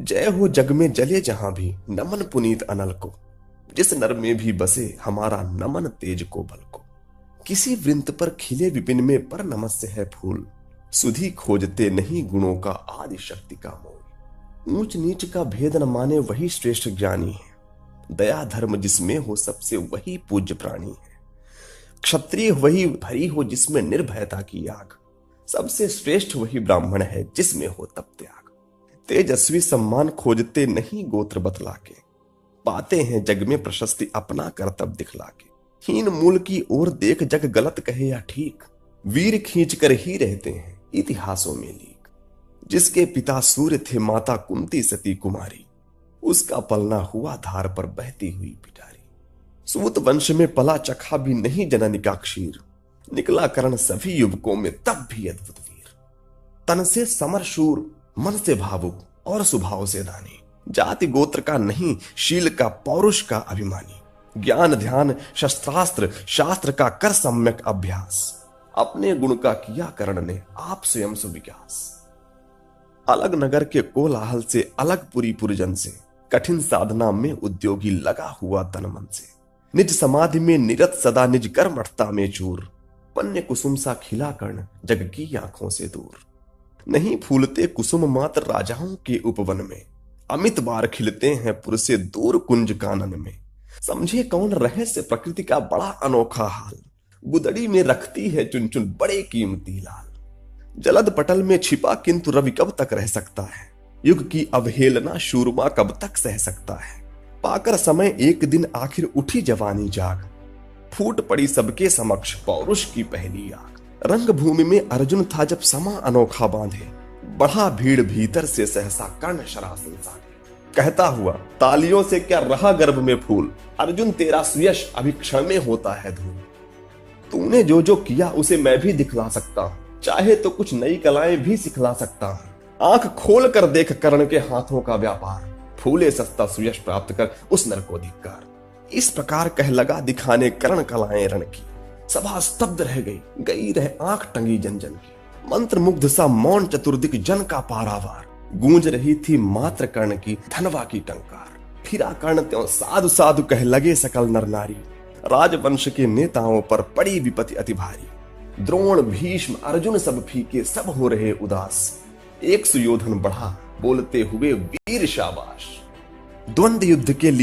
जय हो जग में जले जहां भी नमन पुनीत अनल को। जिस नर में भी बसे हमारा नमन तेज को बल को। किसी वृंत पर खिले विपिन में पर नमस्य है फूल। सुधि खोजते नहीं गुणों का आदि शक्ति का मोल। ऊंच नीच का भेद न माने वही श्रेष्ठ ज्ञानी है। दया धर्म जिसमें हो सबसे वही पूज्य प्राणी है। क्षत्रिय वही भरी हो जिसमें निर्भयता की आग। सबसे श्रेष्ठ वही ब्राह्मण है जिसमें हो तप त्याग। तेजस्वी सम्मान खोजते नहीं गोत्र बतला के। पाते हैं जग में प्रशस्ति अपना करतब दिखला के। हीन मूल की ओर देख जग गलत कहे या ठीक। वीर खींच कर ही रहते हैं इतिहासों में लीक। जिसके पिता सूर्य थे माता कुंती सती कुमारी। उसका पलना हुआ धार पर बहती हुई पिटारी। सूत वंश में पला चखा भी नहीं जननी का क्षीर। निकला करण सभी युवकों में तब भी अद्भुत वीर। तन से समर शूर मन से भावुक और स्वभाव से दानी। जाति गोत्र का नहीं शील का पौरुष का अभिमानी। ज्ञान ध्यान शस्त्रास्त्र शास्त्र का कर सम्यक अभ्यास। अपने गुण का किया करण ने आप स्वयं सुविकास। अलग नगर के कोलाहल से अलग पुरी पुरजन से। कठिन साधना में उद्योगी लगा हुआ तन मन से। निज समाधि में निरत सदा निज कर मठता में चूर। पन्य कुसुम सा खिला कर्ण जग की आंखों से दूर। नहीं फूलते कुसुम मात्र राजाओं के उपवन में। अमित बार खिलते हैं पुर से दूर कुंज कानन में। समझे कौन रहस्य प्रकृति का बड़ा अनोखा हाल। गुदड़ी में रखती है चुन चुन बड़े कीमती लाल। जलद पटल में छिपा किंतु रवि कब तक रह सकता है। युग की अवहेलना शूरमा कब तक सह सकता है। पाकर समय एक दिन आखिर उठी जवानी जाग। फूट पड़ी सबके समक्ष पौरुष की पहली आग। रंग भूमि में अर्जुन था जब समा अनोखा बांधे। बढ़ा भीड़ भीतर से सहसा कर्ण शरासन साधे। कहता हुआ तालियों से क्या रहा गर्भ में फूल। अर्जुन तेरा सुयश अभी क्षण में होता है धूल। तूने जो जो किया उसे मैं भी दिखला सकता हूं। चाहे तो कुछ नई कलाएं भी सिखला सकता हूं। आंख खोल कर देख कर्ण के हाथों का व्यापार। फूले सस्ता सुयश प्राप्त कर उस नर को धिक्कार। इस प्रकार कह लगा दिखाने कर्ण कलाएं रण की। सभा स्तब्ध रह गई रह आंख टंगी जन जन की। मंत्र मुग्ध सा मौन चतुर्दिक जन का पारावार। गूंज रही थी मात्र कर्ण की धनवा की टंकार। फिरा कर्ण त्यों साधु साधु कह लगे सकल नर नारी। राजवंश के नेताओं पर पड़ी विपत्ति अति भारी। द्रोण भीष्म अर्जुन सब फीके सब हो रहे उदास। एक सुयोधन बढ़ा बोलते हुए वीर शाबाश। द्वंद्व युद्ध के लिए